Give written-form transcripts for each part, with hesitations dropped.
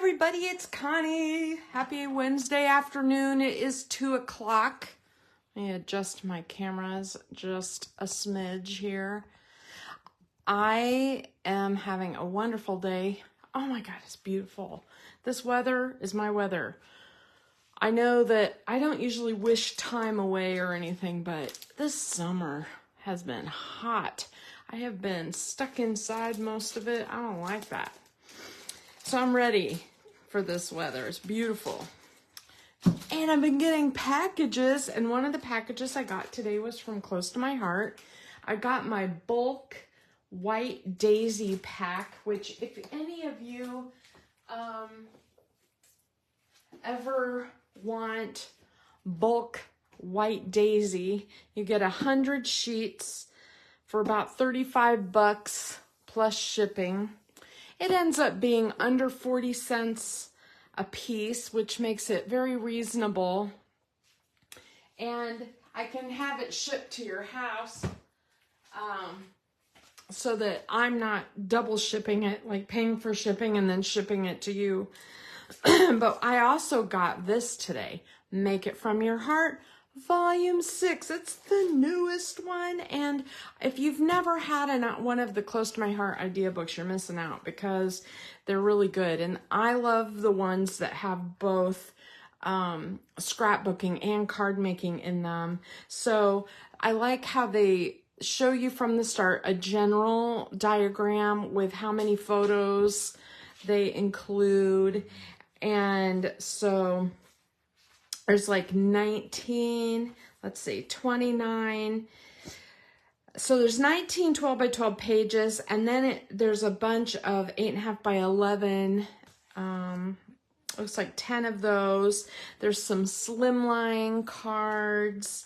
everybody, it's Connie. Happy Wednesday afternoon. It is 2 o'clock. Let me adjust my cameras just a smidge here. I am having a wonderful day. Oh my God, it's beautiful. This weather is my weather. I know that I don't usually wish time away or anything, but this summer has been hot. I have been stuck inside most of it. I don't like that. So I'm ready for this weather. It's beautiful. And I've been getting packages, and one of the packages I got today was from Close to My Heart. I got my bulk white daisy pack, which if any of you ever want bulk white daisy, you get 100 sheets for about 35 bucks plus shipping. It ends up being under 40 cents a piece, which makes it very reasonable. And I can have it shipped to your house so that I'm not double shipping it, like paying for shipping and then shipping it to you. But I also got this today, Make It From Your Heart, Volume 6. It's the newest one, and if you've never had one of the Close to My Heart idea books, you're missing out because they're really good. And I love the ones that have both scrapbooking and card making in them. So I like how they show you from the start a general diagram with how many photos they include. And so there's like 19, let's see, 29. So there's 19 12 by 12 pages, and then there's a bunch of 8.5 by 11. Looks like 10 of those. There's some slimline cards,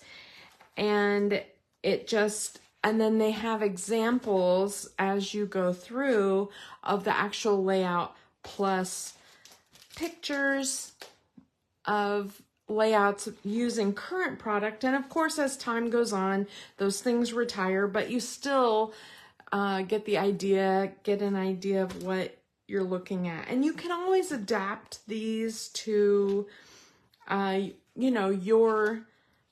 and then they have examples as you go through of the actual layout plus pictures of layouts using current product. And of course, as time goes on, those things retire, but you still get an idea of what you're looking at. And you can always adapt these to, your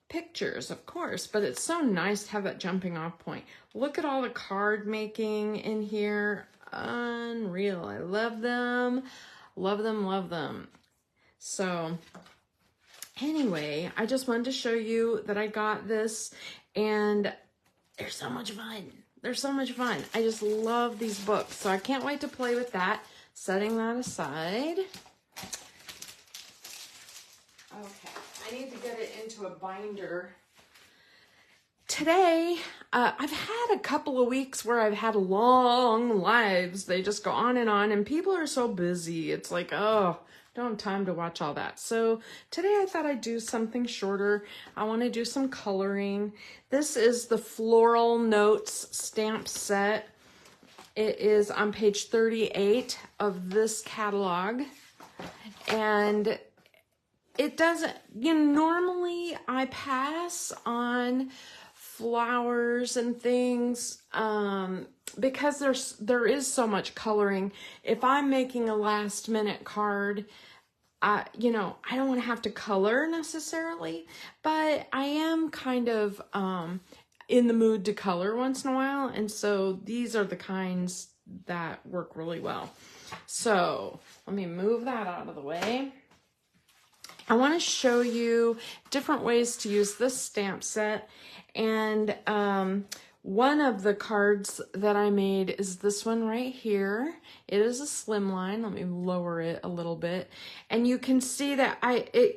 pictures, of course, but it's so nice to have that jumping off point. Look at all the card making in here. Unreal. I love them. Love them, love them. So anyway, I just wanted to show you that I got this, and they're so much fun. They're so much fun. I just love these books, so I can't wait to play with that. Setting that aside. Okay, I need to get it into a binder. Today, I've had a couple of weeks where I've had long lives. They just go on, and people are so busy. It's like, oh, don't have time to watch all that. So today I thought I'd do something shorter. I want to do some coloring. This is the Floral Notes stamp set. It is on page 38 of this catalog. And it doesn't, normally I pass on flowers and things because there is so much coloring. If I'm making a last minute card, I don't want to have to color necessarily, but I am kind of in the mood to color once in a while, and so these are the kinds that work really well. So let me move that out of the way. I want to show you different ways to use this stamp set, and one of the cards that I made is this one right here. It is a slimline. Let me lower it a little bit, and you can see that I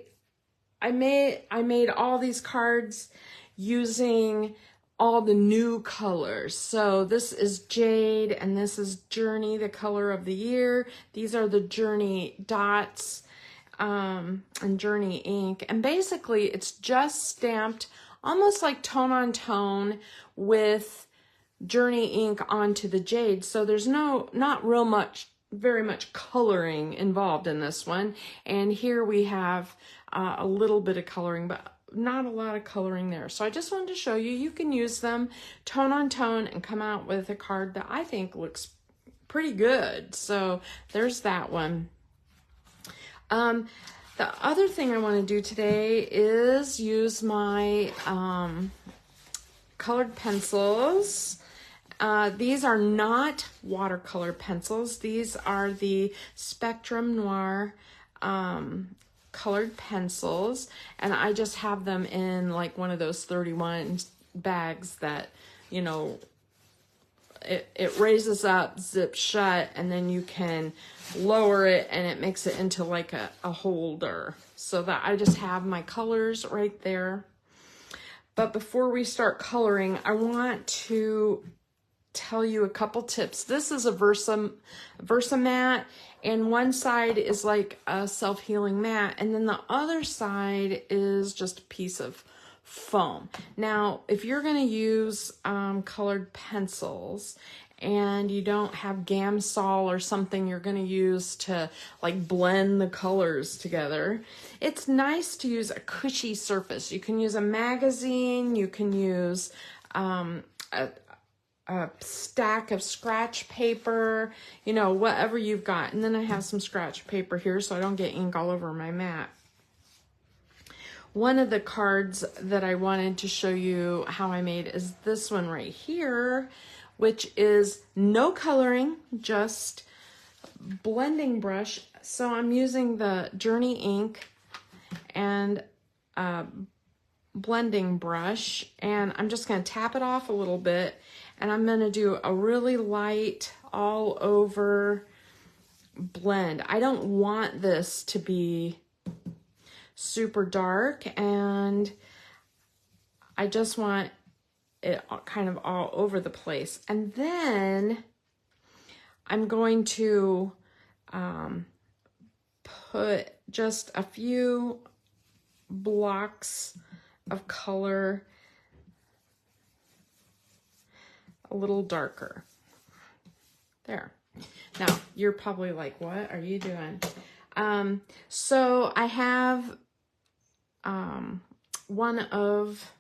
made all these cards using all the new colors. So this is Jade, and this is Journey, the color of the year. These are the Journey dots and Journey ink, and basically it's just stamped almost like tone on tone with Journey ink onto the Jade. So there's not very much coloring involved in this one. And here we have a little bit of coloring, but not a lot of coloring there. So I just wanted to show you, you can use them tone on tone and come out with a card that I think looks pretty good. So there's that one. The other thing I want to do today is use my colored pencils. These are not watercolor pencils. These are the Spectrum Noir colored pencils, and I just have them in like one of those 31 bags that, you know, it raises up, zips shut, and then you can lower it and it makes it into like a holder, so that I just have my colors right there. But before we start coloring, I want to tell you a couple tips. This is a Versa mat, and one side is like a self-healing mat, and then the other side is just a piece of foam. Now, if you're going to use colored pencils and you don't have Gamsol or something you're going to use to like blend the colors together, it's nice to use a cushy surface. You can use a magazine, you can use a stack of scratch paper, you know, whatever you've got. And then I have some scratch paper here so I don't get ink all over my mat. One of the cards that I wanted to show you how I made is this one right here, which is no coloring, just blending brush. So I'm using the Journey ink and blending brush, and I'm just going to tap it off a little bit, and I'm going to do a really light all over blend. I don't want this to be super dark, and I just want it kind of all over the place. And then I'm going to put just a few blocks of color a little darker. There. Now, you're probably like, what are you doing? So I have one of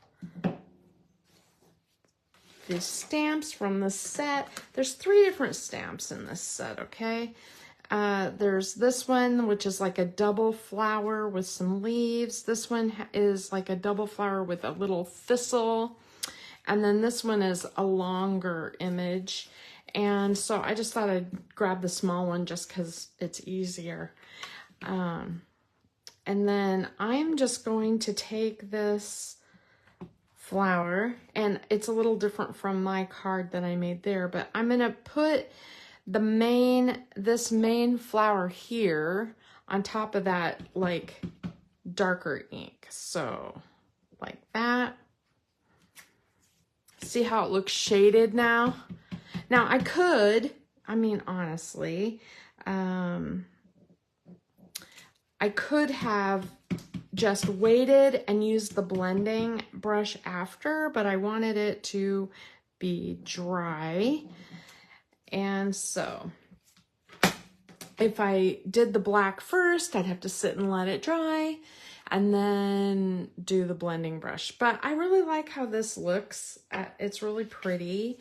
the stamps from the set. There's 3 different stamps in this set, okay? There's this one, which is like a double flower with some leaves. This one is like a double flower with a little thistle. And then this one is a longer image. And so I just thought I'd grab the small one just because it's easier. And then I'm just going to take this flower, and it's a little different from my card that I made there, but I'm going to put this main flower here on top of that like darker ink. So like that. See how it looks shaded now? Now I could, I mean, honestly, I could have just waited and used the blending brush after, but I wanted it to be dry. And so if I did the black first, I'd have to sit and let it dry and then do the blending brush. But I really like how this looks. It's really pretty.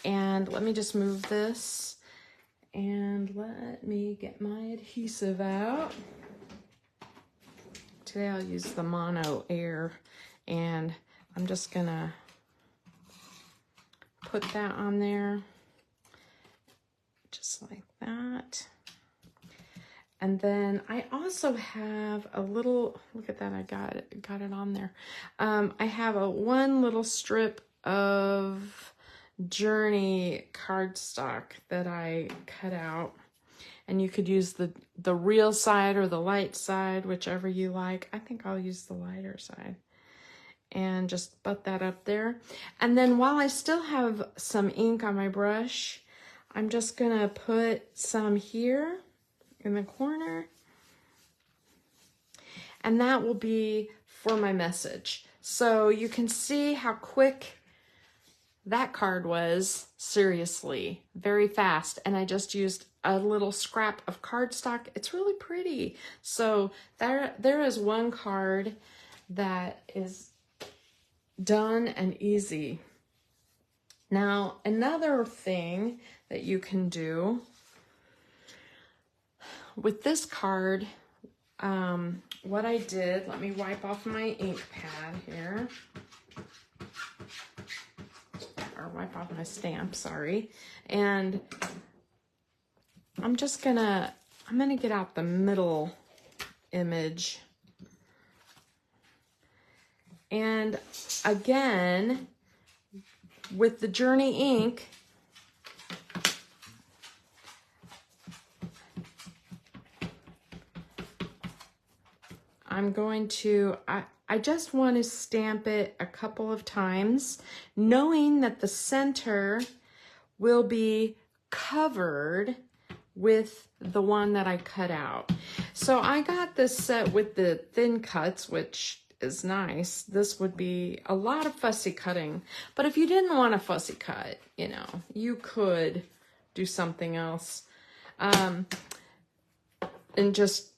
And let me just move this and let me get my adhesive out. Today I'll use the Mono Air, and I'm just gonna put that on there just like that. And then I also have a little, look at that, I got it on there. I have one little strip of Journey cardstock that I cut out. And you could use the real side or the light side, whichever you like. I think I'll use the lighter side. And just butt that up there. And then while I still have some ink on my brush, I'm just gonna put some here in the corner. And that will be for my message. So you can see how quick that card was. Seriously, very fast. And I just used a little scrap of cardstock. It's really pretty. So there is one card that is done and easy. Now, another thing that you can do with this card, what I did, let me wipe off my ink pad here. Or wipe off my stamp, sorry. And I'm gonna get out the middle image. And again, with the Journey ink, I'm going to, I just want to stamp it a couple of times, knowing that the center will be covered with the one that I cut out. So I got this set with the thin cuts, which is nice. This would be a lot of fussy cutting, but if you didn't want a fussy cut, you know, you could do something else, and just,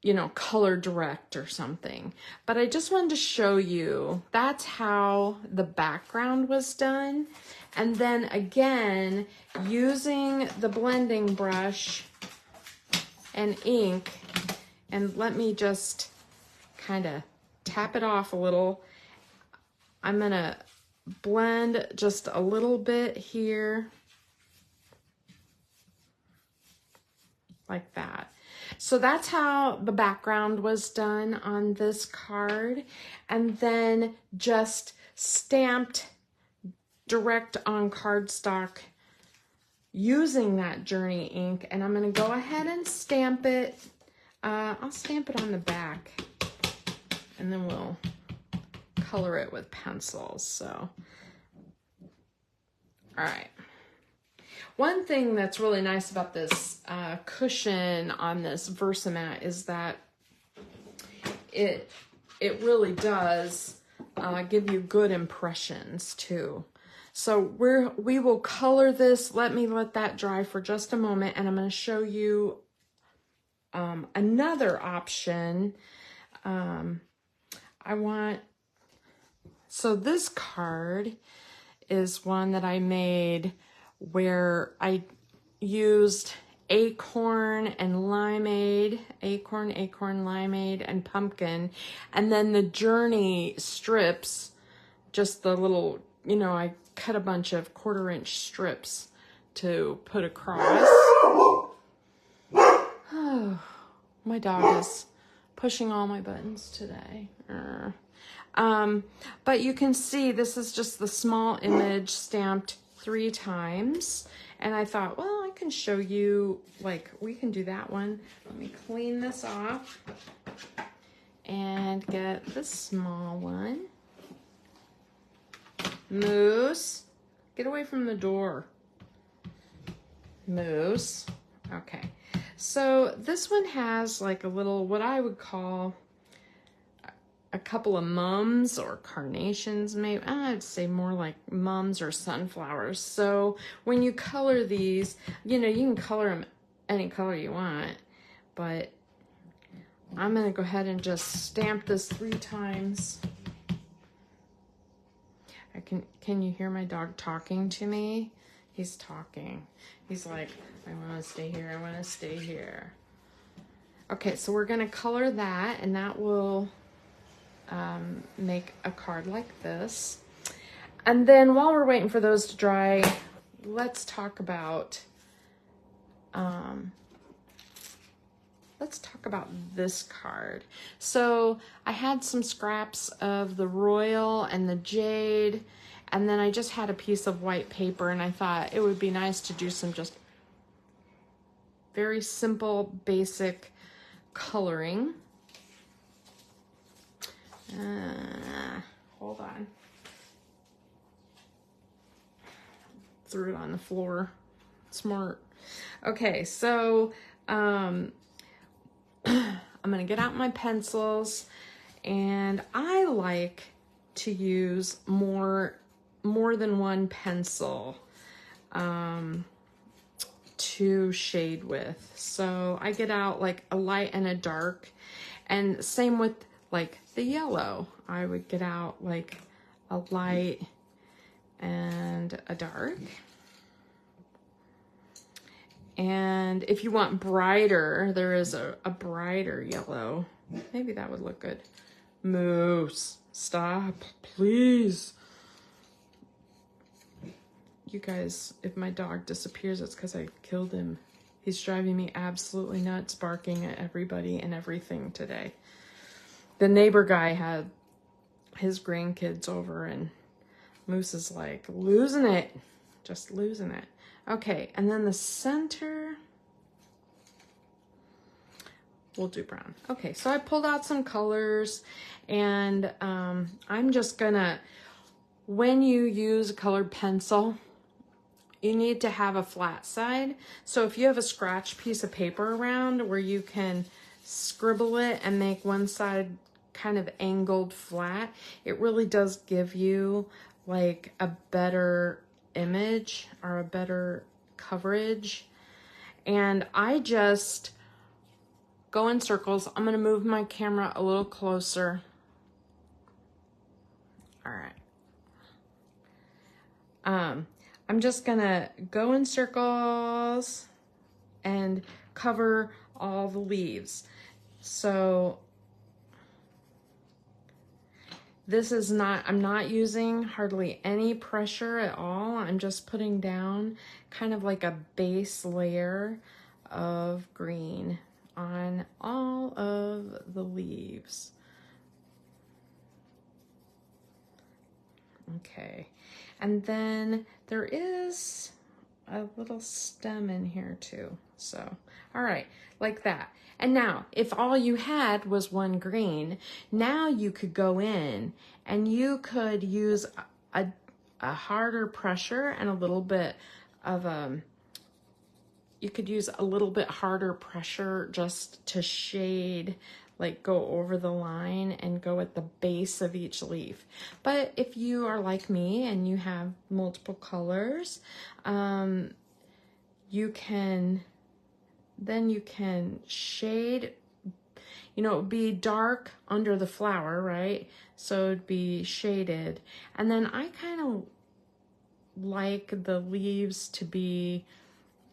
you know, color direct or something. But I just wanted to show you that's how the background was done. And then again, using the blending brush and ink, and let me just kind of tap it off a little. I'm gonna blend just a little bit here, like that. So that's how the background was done on this card, and then just stamped direct on cardstock using that Journey ink. And I'm going to go ahead and stamp it. I'll stamp it on the back, and then we'll color it with pencils. So, all right. One thing that's really nice about this cushion on this Versamat is that it really does give you good impressions too. So we will color this. Let me let that dry for just a moment, and I'm going to show you another option. So this card is one that I made where I used acorn and limeade, acorn, limeade, and pumpkin. And then the Journey strips, just the little, you know, I cut a bunch of 1/4-inch strips to put across. Oh, my dog is pushing all my buttons today. But you can see this is just the small image stamped 3 times. And I thought, well, I can show you, like, we can do that one. Let me clean this off and get the small one. Moose, get away from the door. Moose. Okay. So this one has like a little, what I would call a couple of mums or carnations, maybe. I'd say more like mums or sunflowers. So when you color these, you know, you can color them any color you want, but I'm going to go ahead and just stamp this 3 times. Can you hear my dog talking to me? He's talking. He's like, I want to stay here. I want to stay here. Okay, so we're going to color that, and that will make a card like this. And then while we're waiting for those to dry, let's talk about this card. So I had some scraps of the royal and the jade, and then I just had a piece of white paper, and I thought it would be nice to do some just very simple, basic coloring. Hold on. Threw it on the floor. Smart. Okay, so I'm gonna get out my pencils, and I like to use more than one pencil to shade with. So I get out like a light and a dark, and same with like the yellow. I would get out like a light and a dark. And if you want brighter, there is a brighter yellow. Maybe that would look good. Moose, stop, please. You guys, if my dog disappears, it's because I killed him. He's driving me absolutely nuts, barking at everybody and everything today. The neighbor guy had his grandkids over and Moose is like losing it, just losing it. Okay, and then the center, we'll do brown. Okay, so I pulled out some colors and I'm just gonna, when you use a colored pencil, you need to have a flat side. So if you have a scratch piece of paper around where you can scribble it and make one side kind of angled flat, it really does give you like a better image or a better coverage. And I just go in circles. I'm gonna move my camera a little closer. All right. I'm just gonna go in circles and cover all the leaves. So this is not, I'm not using hardly any pressure at all. I'm just putting down kind of like a base layer of green on all of the leaves. Okay, and then there is a little stem in here too. So, all right, like that. And now, if all you had was one green, now you could go in and you could use a harder pressure and a little bit of you could use a little bit harder pressure just to shade, like go over the line and go at the base of each leaf. But if you are like me and you have multiple colors, you can shade, you know, it would be dark under the flower, right? So it'd be shaded. And then I kind of like the leaves to be,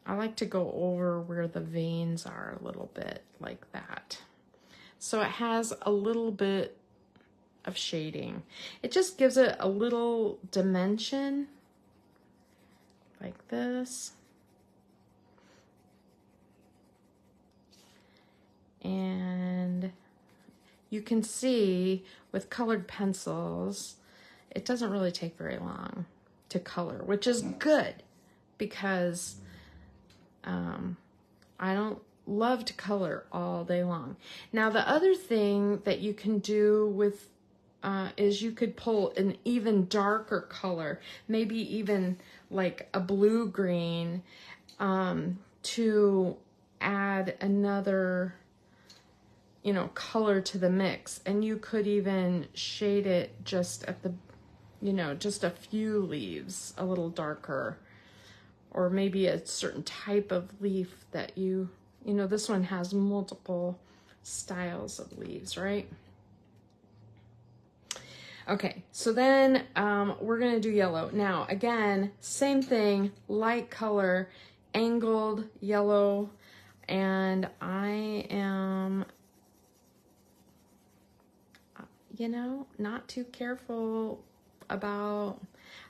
I like to go over where the veins are a little bit like that. So it has a little bit of shading. It just gives it a little dimension like this. And you can see with colored pencils, it doesn't really take very long to color, which is good because I don't love to color all day long. Now, the other thing that you can do with is you could pull an even darker color, maybe even like a blue-green, to add another, you know, color to the mix. And you could even shade it just at the, you know, just a few leaves a little darker, or maybe a certain type of leaf that you know, this one has multiple styles of leaves, right? Okay, so then we're gonna do yellow. Now, again, same thing, light color, angled yellow, and I am, you know, not too careful about,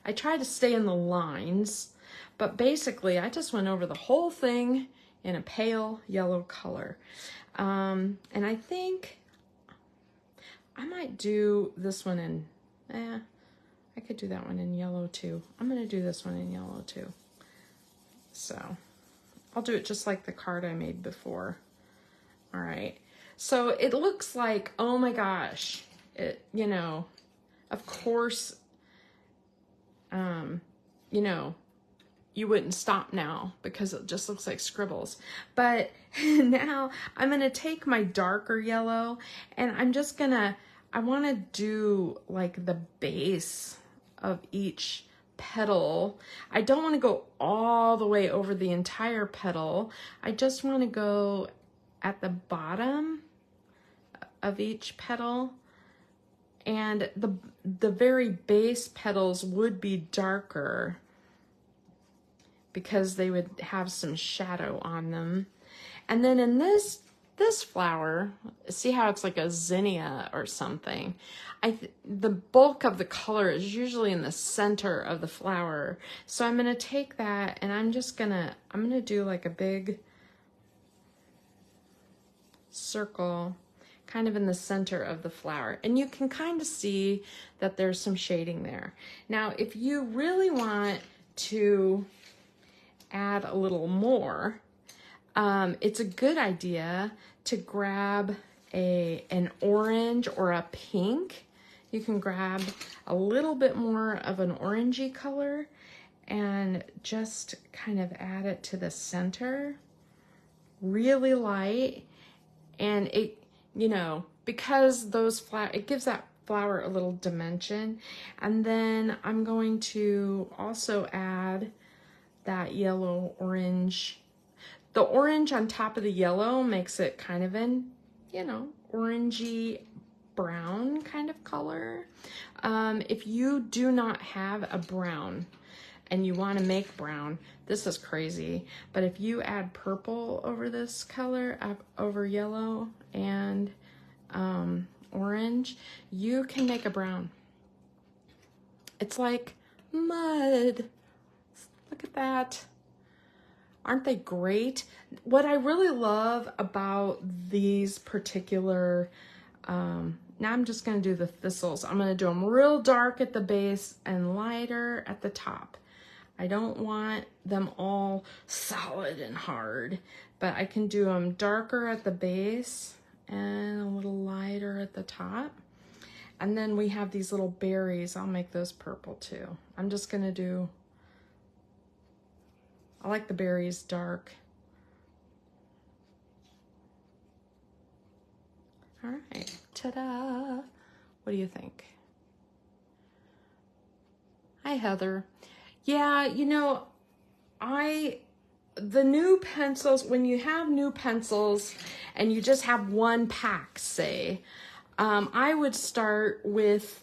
I try to stay in the lines, but basically I just went over the whole thing in a pale yellow color. And I think I might do this one in, I could do that one in yellow too. I'm gonna do this one in yellow too. So I'll do it just like the card I made before. All right, so it looks like, oh my gosh, it, you know, of course, you know, you wouldn't stop now because it just looks like scribbles. But now I'm gonna take my darker yellow and I'm just gonna, I wanna do like the base of each petal. I don't wanna go all the way over the entire petal. I just wanna go at the bottom of each petal. And the very base petals would be darker, because they would have some shadow on them. And then in this flower, see how it's like a zinnia or something? The bulk of the color is usually in the center of the flower. So I'm gonna take that and I'm gonna do like a big circle kind of in the center of the flower. And you can kind of see that there's some shading there. Now, if you really want to add a little more, it's a good idea to grab an orange or a pink. You can grab a little bit more of an orangey color and just kind of add it to the center, really light. And it, you know, because it gives that flower a little dimension. And then I'm going to also add that yellow orange. The orange on top of the yellow makes it kind of an, you know, orangey brown kind of color. If you do not have a brown and you want to make brown, this is crazy. But if you add purple over this color, over yellow and orange, you can make a brown. It's like mud. Look at that. Aren't they great? What I really love about these particular, now I'm just gonna do the thistles. I'm gonna do them real dark at the base and lighter at the top. I don't want them all solid and hard, but I can do them darker at the base and a little lighter at the top. And then we have these little berries. I'll make those purple too. I'm just gonna do, I like the berries dark. All right, ta-da. What do you think? Hi, Heather. Yeah, you know, the new pencils, when you have new pencils and you just have one pack, say, I would start with,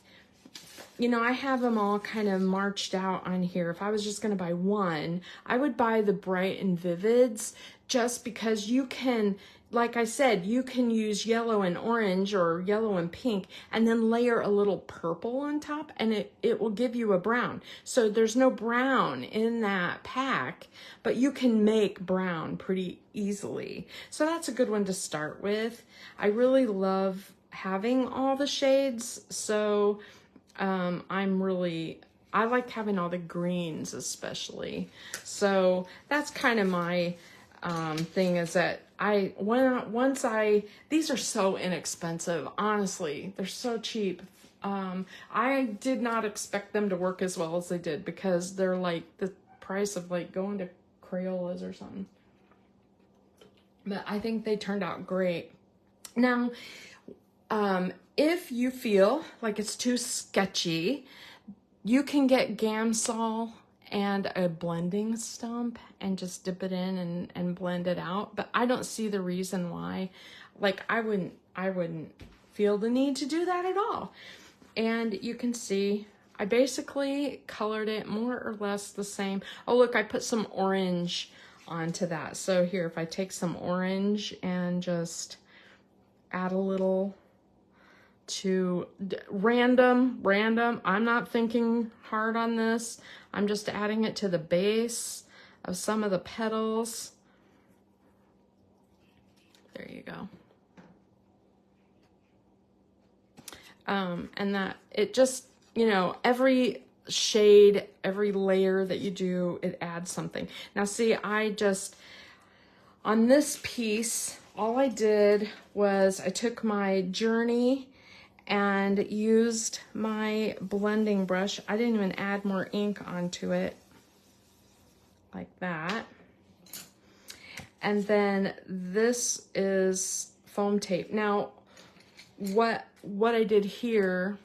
you know, I have them all kind of marched out on here. If I was just going to buy one, I would buy the Bright and Vivids, just because you can, like I said, you can use yellow and orange or yellow and pink and then layer a little purple on top and it will give you a brown. So there's no brown in that pack, but you can make brown pretty easily. So that's a good one to start with. I really love having all the shades. So I like having all the greens especially. So that's kind of my thing, is that these are so inexpensive, honestly, they're so cheap. I did not expect them to work as well as they did, because they're like the price of like going to Crayola's or something. But I think they turned out great. Now, if you feel like it's too sketchy, you can get Gamsol and a blending stump and just dip it in and blend it out. But I don't see the reason why. Like, I wouldn't feel the need to do that at all. And you can see I basically colored it more or less the same. Oh, look, I put some orange onto that. So here, if I take some orange and just add a little to random, I'm not thinking hard on this. I'm just adding it to the base of some of the petals. There you go. And that it just, you know, every shade, every layer that you do, it adds something. Now see, on this piece, all I did was I took my Journey and used my blending brush. I didn't even add more ink onto it, like that. And then this is foam tape. Now, what I did here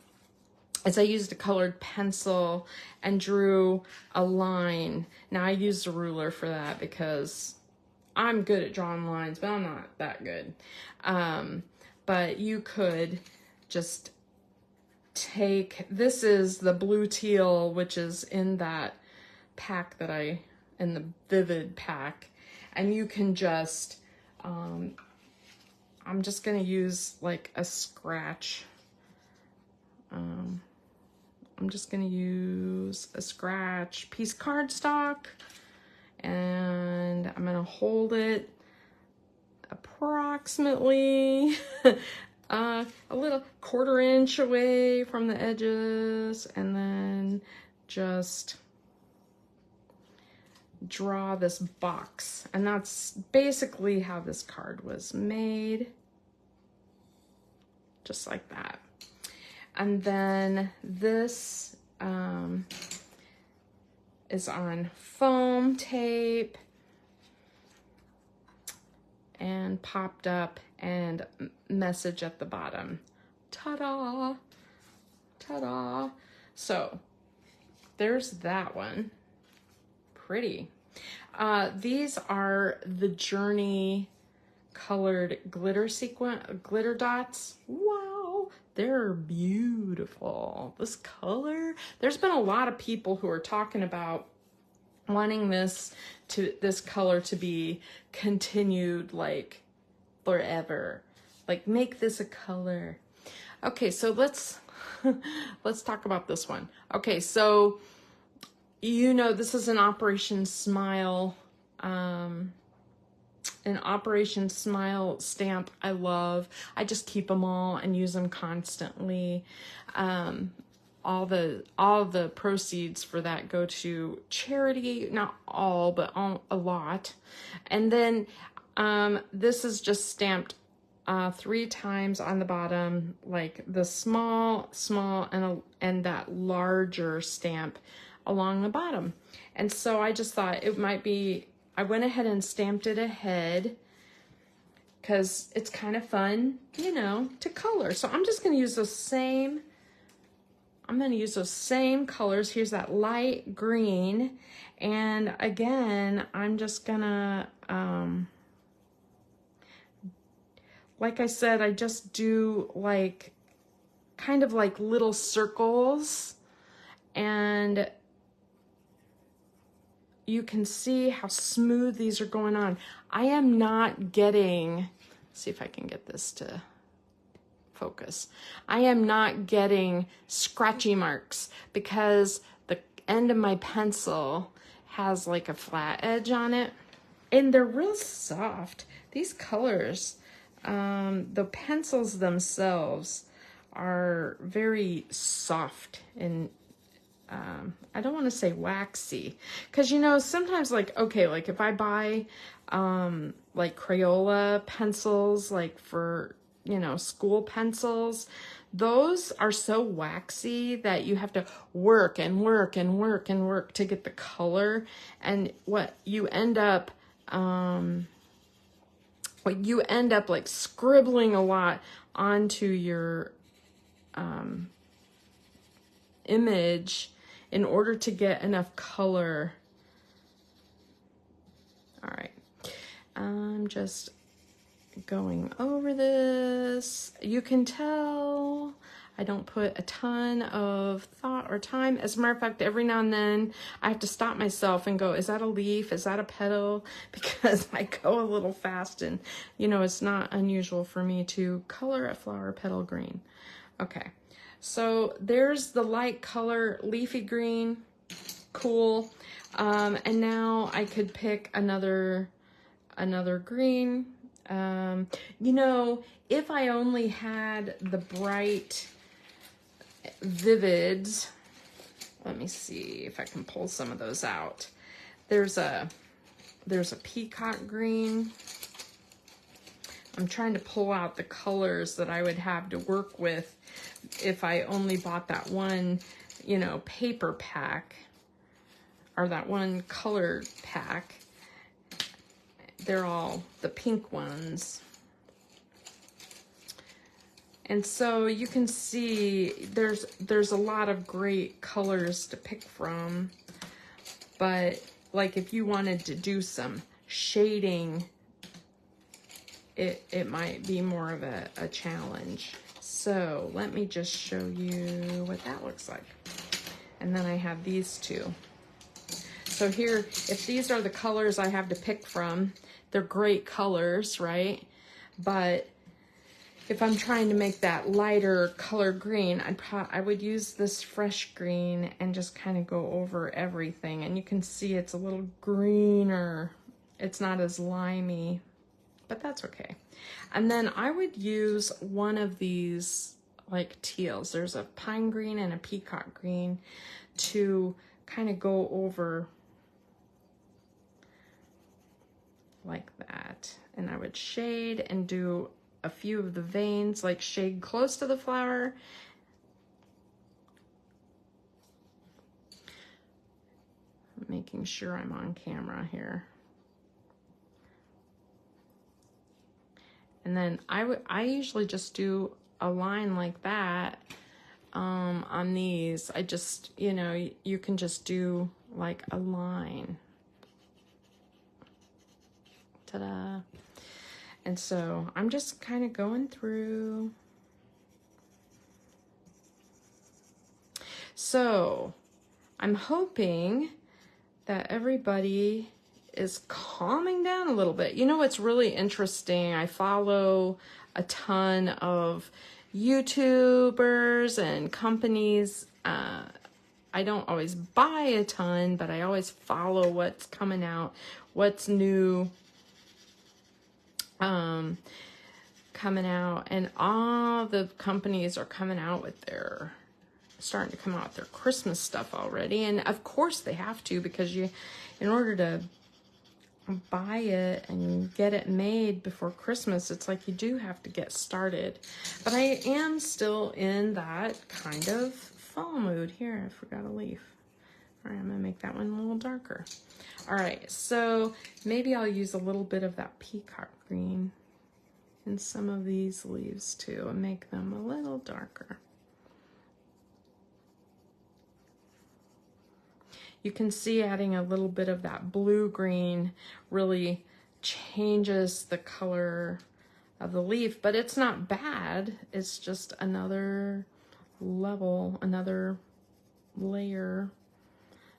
is I used a colored pencil and drew a line. Now I used a ruler for that because I'm good at drawing lines, but I'm not that good. But you could just take, this is the blue teal, which is in that pack that I in the Vivid pack. And you can just, I'm just gonna use like a scratch. I'm just gonna use a scratch piece cardstock, and I'm gonna hold it approximately a little 1/4 inch away from the edges, and then just draw this box. And that's basically how this card was made, just like that. And then this is on foam tape and popped up, and message at the bottom. Ta-da! Ta-da! So there's that one. Pretty. These are the Journey colored glitter dots. Wow, they're beautiful. This color, there's been a lot of people who are talking about wanting this color to be continued like forever. Like, make this a color. Okay, so let's talk about this one. Okay, so you know, this is an Operation Smile, an Operation Smile stamp I love. I just keep them all and use them constantly. All the proceeds for that go to charity, not all, but a lot. And then this is just stamped 3 times on the bottom, like the small, and that larger stamp along the bottom. And so I just thought it might be, I went ahead and stamped it ahead because it's kind of fun, you know, to color. So I'm just going to use those same, colors. Here's that light green. And again, I'm just gonna, like I said, I just do like, kind of like little circles, and you can see how smooth these are going on. I am not getting, let's see if I can get this to focus. I am not getting scratchy marks because the end of my pencil has like a flat edge on it, and they're real soft. These colors, the pencils themselves are very soft, and I don't want to say waxy, because, you know, sometimes, like, okay, like if I buy like Crayola pencils, like for, you know, school pencils, those are so waxy that you have to work and work and work and work to get the color. And what you end up like scribbling a lot onto your image in order to get enough color. All right, I'm just going over this. You can tell I don't put a ton of thought or time. As a matter of fact, every now and then I have to stop myself and go, is that a leaf? Is that a petal? Because I go a little fast, and, you know, it's not unusual for me to color a flower petal green. Okay, so there's the light color leafy green. Cool. And now I could pick another green. You know, if I only had the bright Vivids, let me see if I can pull some of those out. There's a peacock green. I'm trying to pull out the colors that I would have to work with if I only bought that one, you know, paper pack, or that one colored pack. They're all the pink ones. And so you can see there's a lot of great colors to pick from. But like if you wanted to do some shading, it might be more of a challenge. So let me just show you what that looks like. And then I have these two. So here, if these are the colors I have to pick from, they're great colors, right? But if I'm trying to make that lighter color green, I would use this fresh green and just kind of go over everything. And you can see it's a little greener. It's not as limey, but that's okay. And then I would use one of these like teals. There's a pine green and a peacock green to kind of go over like that. And I would shade and do a few of the veins, like shade close to the flower. Making sure I'm on camera here. And then I usually just do a line like that on these. I just, you know, you can just do like a line. Ta-da. And so I'm just kind of going through. So I'm hoping that everybody is calming down a little bit. You know what's really interesting? I follow a ton of YouTubers and companies. I don't always buy a ton, but I always follow what's coming out, what's new. Coming out, and all the companies are coming out with starting to come out with their Christmas stuff already. And of course they have to, because in order to buy it and get it made before Christmas, it's like you do have to get started. But I am still in that kind of fall mood. Here, I forgot a leaf. All right, I'm gonna make that one a little darker. All right, so maybe I'll use a little bit of that peacock green in some of these leaves too and make them a little darker. You can see adding a little bit of that blue-green really changes the color of the leaf, but it's not bad. It's just another level, another layer.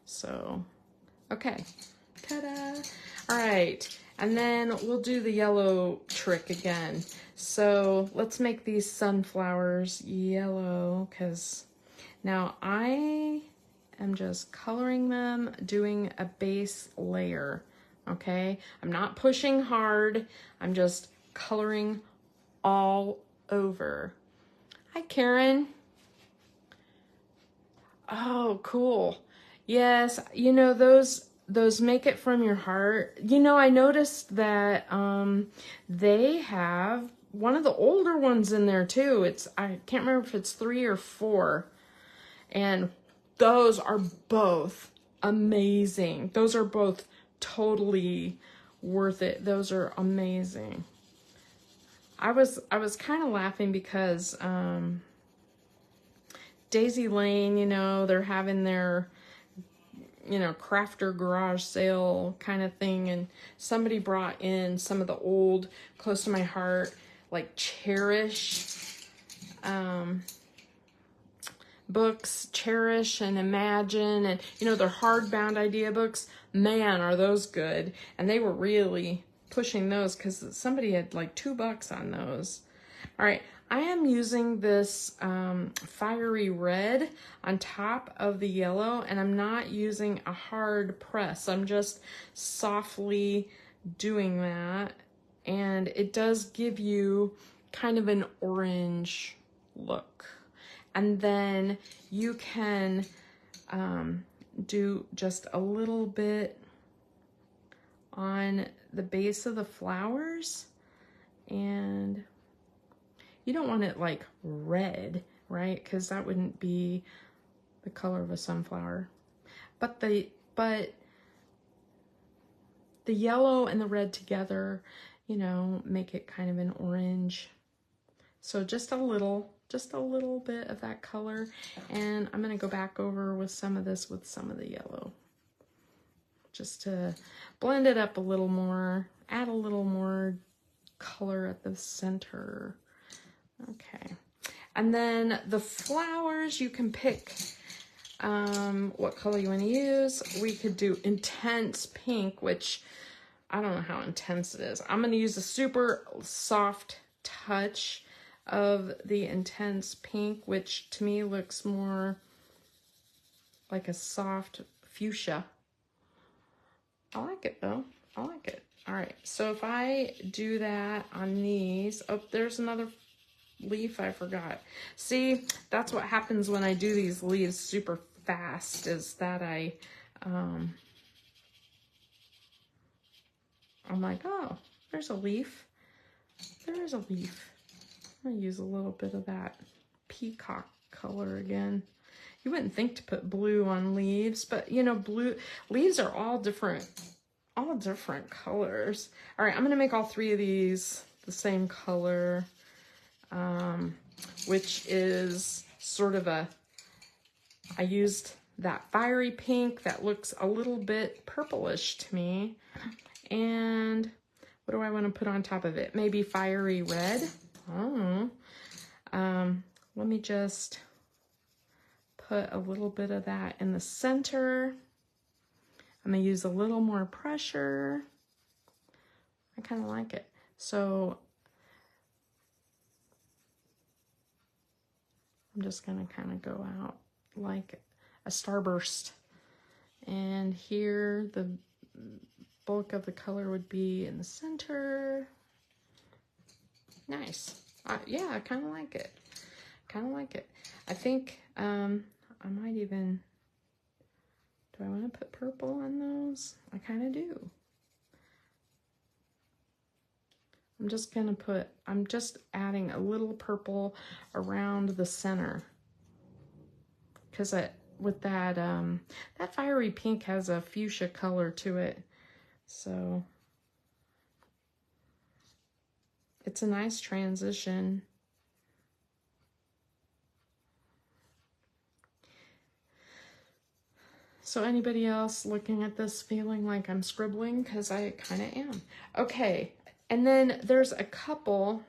So, okay, ta-da. All right, and then we'll do the yellow trick again. So let's make these sunflowers yellow, because now I am just coloring them, doing a base layer, okay? I'm not pushing hard, I'm just coloring all over. Hi, Karen. Oh, cool. Yes, you know, those make it from your heart. You know, I noticed that they have one of the older ones in there too. I can't remember if it's 3 or 4. And those are both amazing. Those are both totally worth it. Those are amazing. I was kind of laughing because Daisy Lane, you know, they're having their, you know, crafter garage sale kind of thing, and somebody brought in some of the old, close to my heart, like Cherish books, Cherish and Imagine, and you know, they're hardbound idea books. Man, are those good. And they were really pushing those because somebody had like $2 on those. All right, I am using this fiery red on top of the yellow, and I'm not using a hard press. I'm just softly doing that, and it does give you kind of an orange look. And then you can do just a little bit on the base of the flowers, and you don't want it like red, right? Because that wouldn't be the color of a sunflower. But the yellow and the red together, you know, make it kind of an orange. So just a little bit of that color. And I'm gonna go back over with some of this with some of the yellow, just to blend it up a little more, add a little more color at the center. Okay, and then the flowers, you can pick what color you want to use. We could do intense pink, which I don't know how intense it is. I'm going to use a super soft touch of the intense pink, which to me looks more like a soft fuchsia. I like it though. I like it. All right, so if I do that on these, oh, there's another leaf I forgot. See, that's what happens when I do these leaves super fast, is that I'm like, oh, there's a leaf. There is a leaf. I'm gonna use a little bit of that peacock color again. You wouldn't think to put blue on leaves, but you know, blue leaves are all different colors. All right, I'm gonna make all three of these the same color, which is sort of I used that fiery pink that looks a little bit purplish to me. And what do I want to put on top of it? Maybe fiery red. I don't know. Let me just put a little bit of that in the center. I'm going to use a little more pressure. I kind of like it. So I'm just going to kind of go out like a starburst. And here the bulk of the color would be in the center. Nice. Yeah, I kind of like it. Kind of like it. I think I might even, do I want to put purple on those? I kind of do. I'm just adding a little purple around the center. Because with that, that fiery pink has a fuchsia color to it. So it's a nice transition. So anybody else looking at this feeling like I'm scribbling? Because I kind of am. Okay, and then there's a couple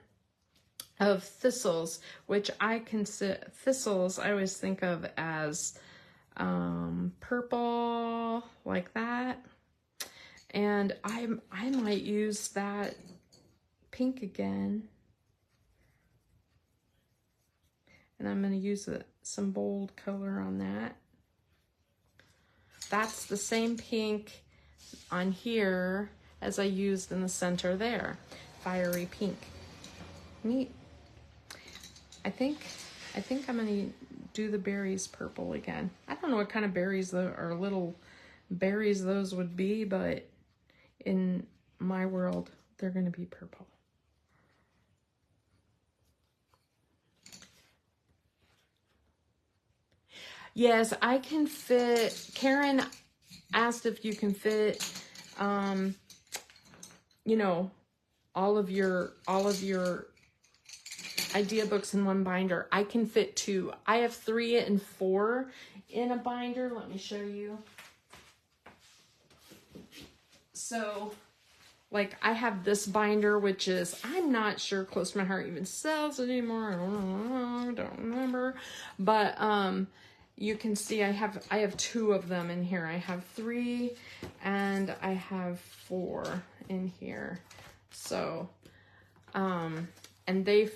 of thistles, which I consider thistles. I always think of as purple, like that. And I might use that pink again. And I'm going to use some bold color on that. That's the same pink on here as I used in the center there. Fiery pink. Neat. I think I'm going to do the berries purple again. I don't know what kind of berries or little berries those would be, but in my world, they're going to be purple. Yes, I can fit. Karen asked if you can fit, you know, all of your idea books in one binder. I can fit 2. I have 3 and 4 in a binder. Let me show you. So, like, I have this binder, which is, I'm not sure Close to My Heart even sells it anymore. I don't remember. But you can see I have 2 of them in here. I have 3 and I have 4 in here. So, and they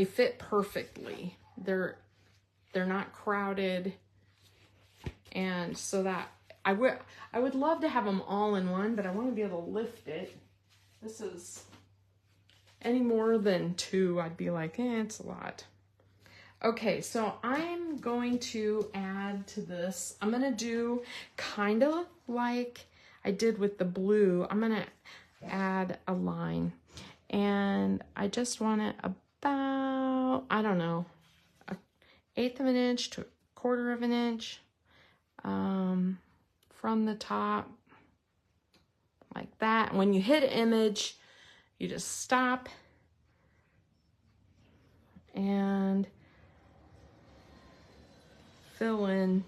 fit perfectly. They're not crowded, and so that I would love to have them all in one, but I want to be able to lift it. This is any more than 2, I'd be like, it's a lot. Okay, so I'm going to add to this. I'm going to do kind of like I did with the blue. I'm going to add a line. And I just want it about, I don't know, 1/8 of an inch to 1/4 of an inch from the top, like that. When you hit image, you just stop and fill in.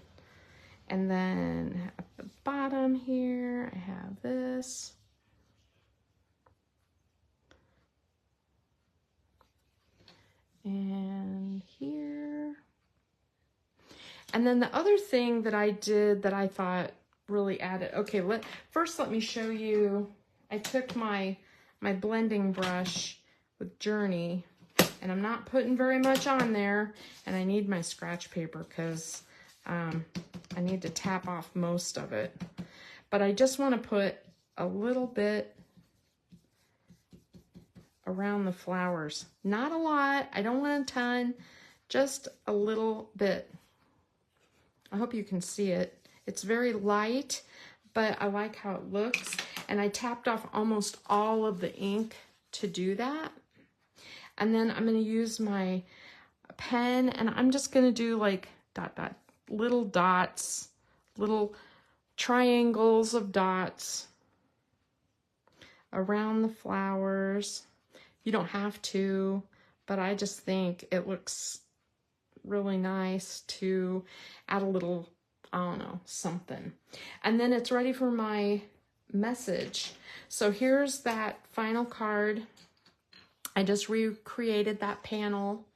And then at the bottom here, I have this. And here. And then the other thing that I did that I thought really added, okay, first let me show you. I took my blending brush with Journey, and I'm not putting very much on there, and I need my scratch paper because I need to tap off most of it. But I just want to put a little bit around the flowers. Not a lot. I don't want a ton, just a little bit. I hope you can see it. It's very light, but I like how it looks. And I tapped off almost all of the ink to do that. And then I'm going to use my pen, and I'm just going to do like little dots, little triangles of dots around the flowers. You don't have to, but I just think it looks really nice to add a little, I don't know, something. And then it's ready for my message. So here's that final card. I just recreated that panel.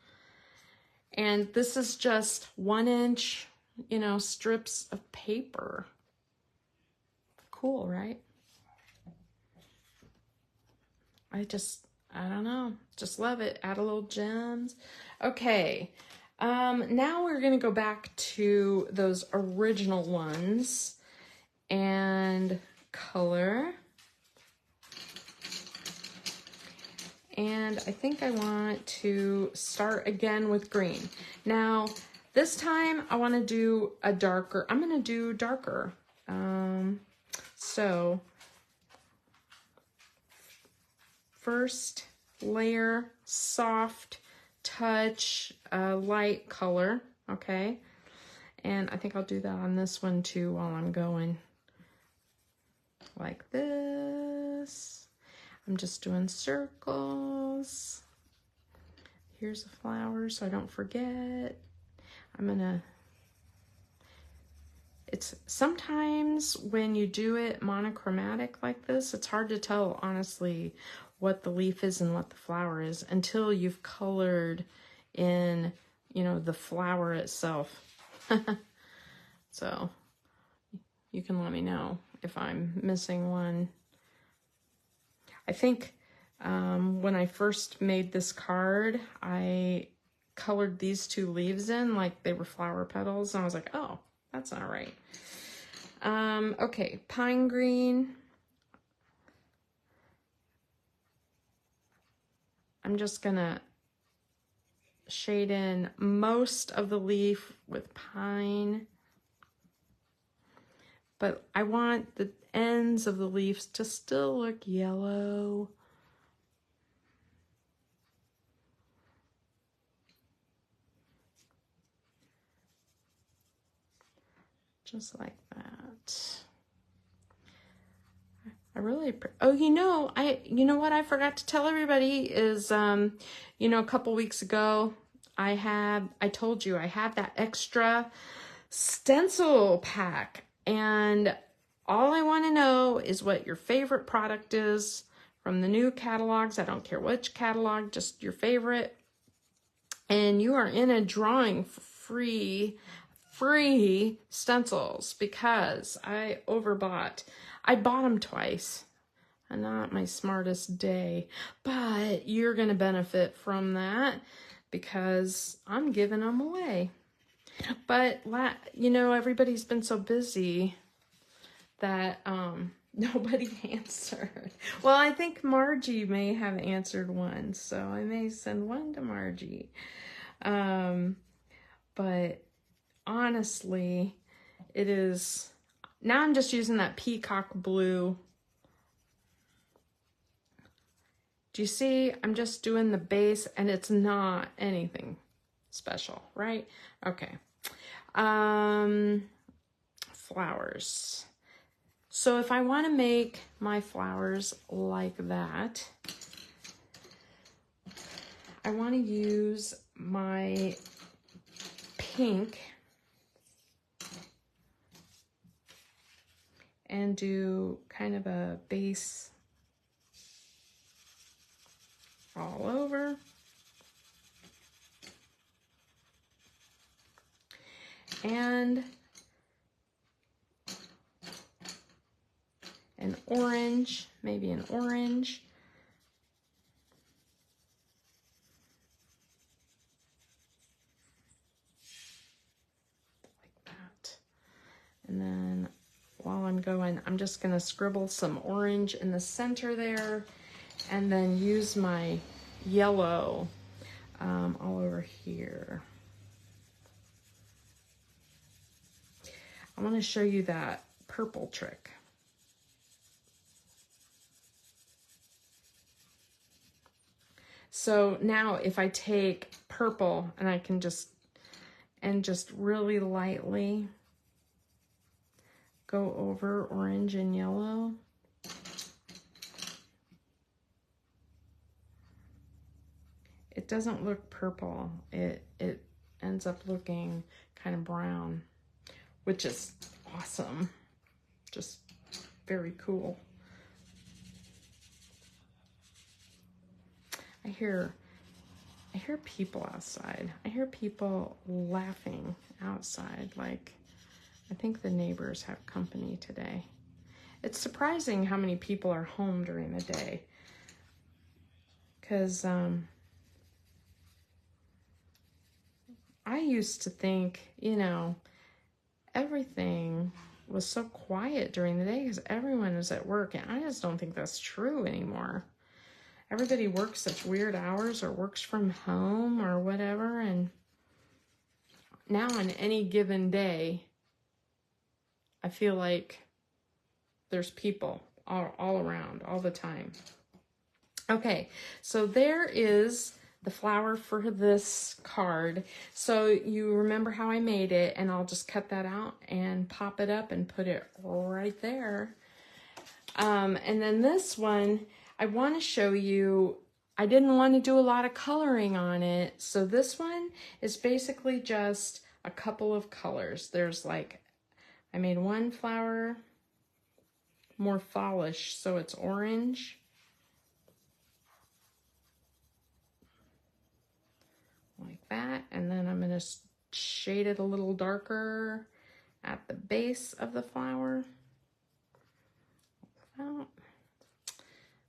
And this is just 1-inch, you know, strips of paper. Cool, right? I don't know, just love it. Add a little gems. Okay, now we're gonna go back to those original ones and color. And I think I want to start again with green. Now, this time I want to do a darker, I'm going to do darker. So, first layer, soft touch, light color, okay? And I think I'll do that on this one too while I'm going. Like this. I'm just doing circles. Here's the flower so I don't forget. It's sometimes when you do it monochromatic like this, it's hard to tell honestly what the leaf is and what the flower is until you've colored in, you know, the flower itself. So you can let me know if I'm missing one. I think when I first made this card, I colored these two leaves in like they were flower petals, and I was like, oh, that's not right. Okay, pine green. I'm just gonna shade in most of the leaf with pine, but I want the ends of the leaves to still look yellow. Just like that. I really, oh, you know what I forgot to tell everybody is, you know, a couple weeks ago, I told you I had that extra stencil pack, and all I want to know is what your favorite product is from the new catalogs. I don't care which catalog, just your favorite. And you are in a drawing for free stencils because I overbought. I bought them twice. Not my smartest day, but you're going to benefit from that because I'm giving them away. But, you know, everybody's been so busy that nobody answered. Well, I think Margie may have answered one, so I may send one to Margie. But honestly, it is, now I'm just using that peacock blue. Do you see? I'm just doing the base, and it's not anything special, right? Okay. Flowers. So if I want to make my flowers like that, I want to use my pink and do kind of a base all over. and an orange, maybe an orange. Like that. And then while I'm going, I'm just gonna scribble some orange in the center there, and then use my yellow all over here. I want to show you that purple trick. So now if I take purple and I can just really lightly go over orange and yellow. It doesn't look purple. It ends up looking kind of brown, which is awesome. Just very cool. I hear people outside. I hear people laughing outside. Like, I think the neighbors have company today. It's surprising how many people are home during the day. Because I used to think, you know, everything was so quiet during the day because everyone was at work, and I just don't think that's true anymore. Everybody works such weird hours or works from home or whatever, and now on any given day, I feel like there's people all around all the time. Okay, so there is the flower for this card. So you remember how I made it, and I'll just cut that out and pop it up and put it right there. And then this one, I want to show you, I didn't want to do a lot of coloring on it. So this one is basically just a couple of colors. There's like, I made one flower more fallish, so it's orange. Like that. And then I'm going to shade it a little darker at the base of the flower. Like that.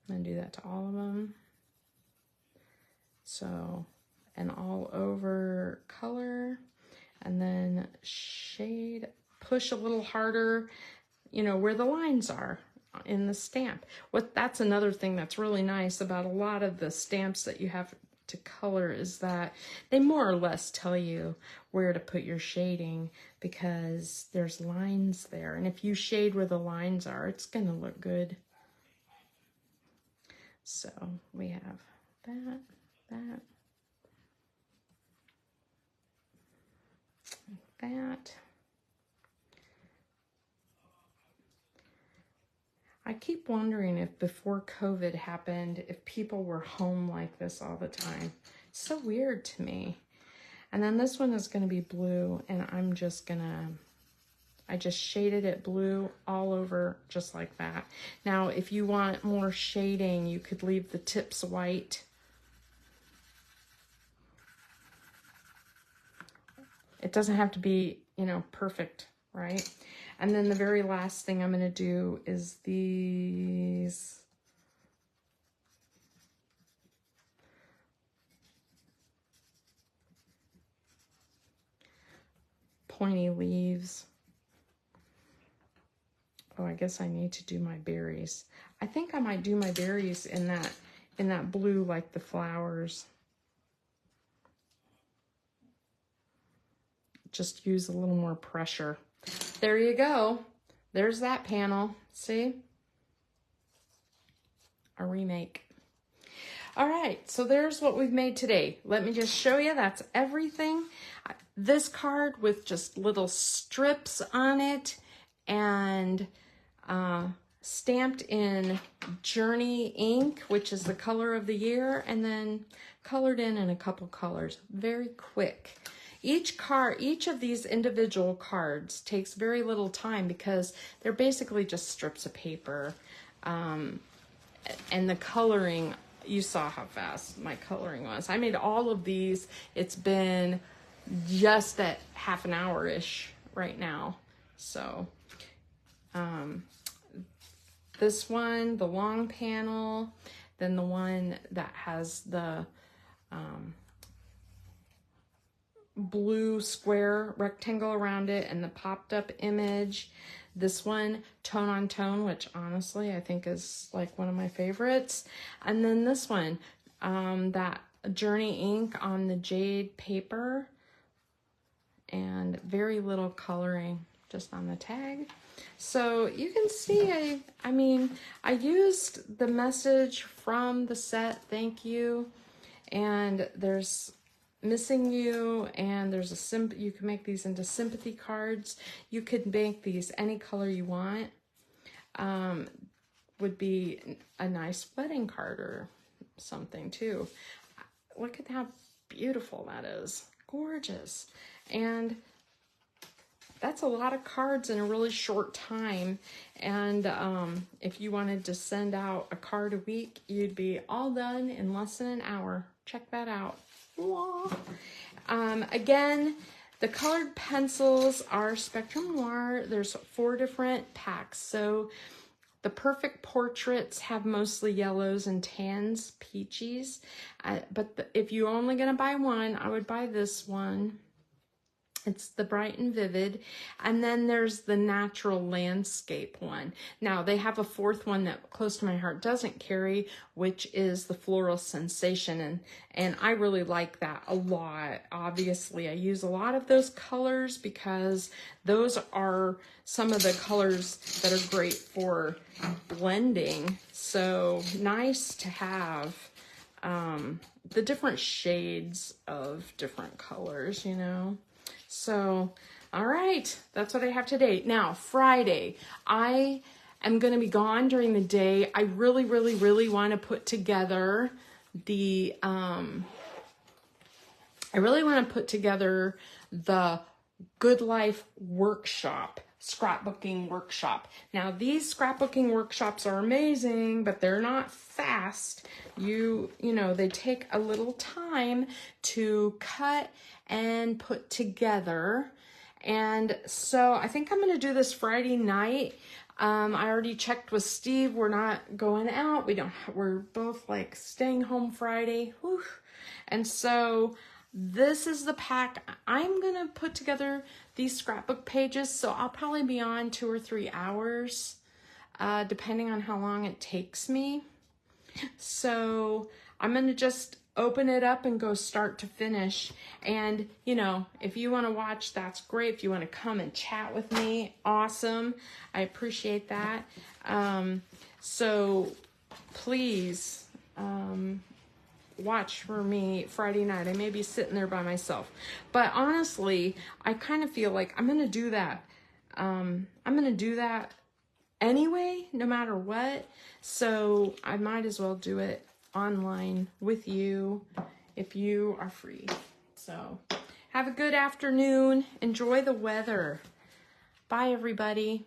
I'm going to do that to all of them. So, an all over color, and then shade, push a little harder, you know, where the lines are in the stamp. That's another thing that's really nice about a lot of the stamps that you have to color is that they more or less tell you where to put your shading because there's lines there. And if you shade where the lines are, it's going to look good. So we have that, that. I keep wondering if before COVID happened, if people were home like this all the time. It's so weird to me. And then this one is going to be blue, and I'm just going to, I just shaded it blue all over just like that. Now, if you want more shading, you could leave the tips white. It doesn't have to be, you know, perfect, right? And then the very last thing I'm going to do is these pointy leaves. Oh, I guess I need to do my berries. I think I might do my berries in that blue like the flowers. Just use a little more pressure. There you go. There's that panel. See? A remake. All right, so there's what we've made today. Let me just show you. That's everything. This card with just little strips on it and stamped in Journey ink, which is the color of the year, and then colored in a couple colors. Very quick. Each of these individual cards takes very little time because they're basically just strips of paper. And the coloring, you saw how fast my coloring was. I made all of these. It's been just at half an hour-ish right now. So this one, the long panel, then the one that has the blue square rectangle around it and the popped up image. This one, tone on tone, which honestly I think is like one of my favorites. And then this one, that Journey ink on the jade paper, and very little coloring just on the tag. So you can see, I mean, I used the message from the set, thank you, and there's missing you, and there's a you can make these into sympathy cards. You could make these any color you want. Would be a nice wedding card or something too. Look at how beautiful that is. Gorgeous. And that's a lot of cards in a really short time. And if you wanted to send out a card a week, you'd be all done in less than an hour. Check that out. Again, the colored pencils are Spectrum Noir. There's 4 different packs. So the Perfect Portraits have mostly yellows and tans, peaches. But if you're only going to buy one, I would buy this one. It's the Bright and Vivid. And then there's the Natural Landscape one. Now, they have a 4th one that close to my heart doesn't carry, which is the Floral Sensation. And I really like that a lot. Obviously, I use a lot of those colors because those are some of the colors that are great for blending. So nice to have the different shades of different colors, you know. So, all right, that's what I have today. Now, Friday, I am going to be gone during the day. I really, really, really want to put together the, Good Life workshop, scrapbooking workshop. Now, these scrapbooking workshops are amazing, but they're not fast. You know, they take a little time to cut and put together. And so I think I'm going to do this Friday night. I already checked with Steve. We're not going out. We're both like staying home Friday. Whew. And so this is the pack. I'm going to put together these scrapbook pages. So I'll probably be on 2 or 3 hours, depending on how long it takes me. So I'm going to just open it up and go start to finish. And, you know, if you want to watch, that's great. If you want to come and chat with me, awesome. I appreciate that. So please watch for me Friday night. I may be sitting there by myself. But honestly, I kind of feel like I'm going to do that. I'm going to do that anyway, no matter what. So I might as well do it online with you if you are free. So have a good afternoon. Enjoy the weather. Bye, everybody.